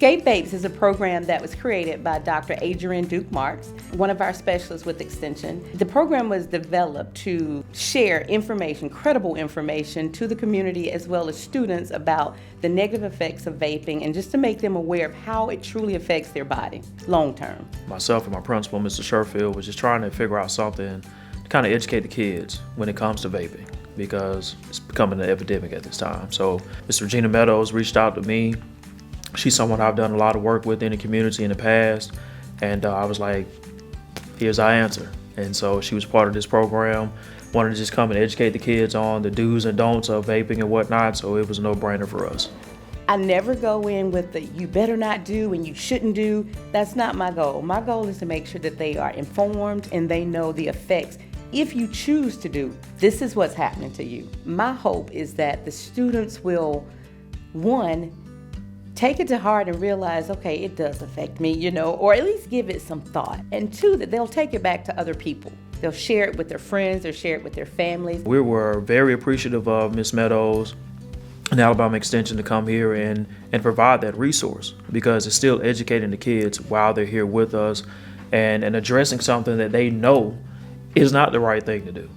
Escape Vapes is a program that was created by Dr. Adrian Duke Marks, one of our specialists with Extension. The program was developed to share information, credible information, to the community as well as students about the negative effects of vaping and just to make them aware of how it truly affects their body long term. Myself and my principal, Mr. Sherfield, was just trying to figure out something to kind of educate the kids when it comes to vaping, because it's becoming an epidemic at this time. So Ms. Regina Meadows reached out to me. She's someone I've done a lot of work with in the community in the past, and I was like, here's our answer. And so she was part of this program, wanted to just come and educate the kids on the do's and don'ts of vaping and whatnot, so it was a no-brainer for us. I never go in with the you better not do and you shouldn't do. That's not my goal. My goal is to make sure that they are informed and they know the effects. If you choose to do, this is what's happening to you. My hope is that the students will, one, take it to heart and realize, okay, it does affect me, or at least give it some thought. And two, that they'll take it back to other people. They'll share it with their friends, they'll share it with their families. We were very appreciative of Ms. Meadows and Alabama Extension to come here and provide that resource, because it's still educating the kids while they're here with us and addressing something that they know is not the right thing to do.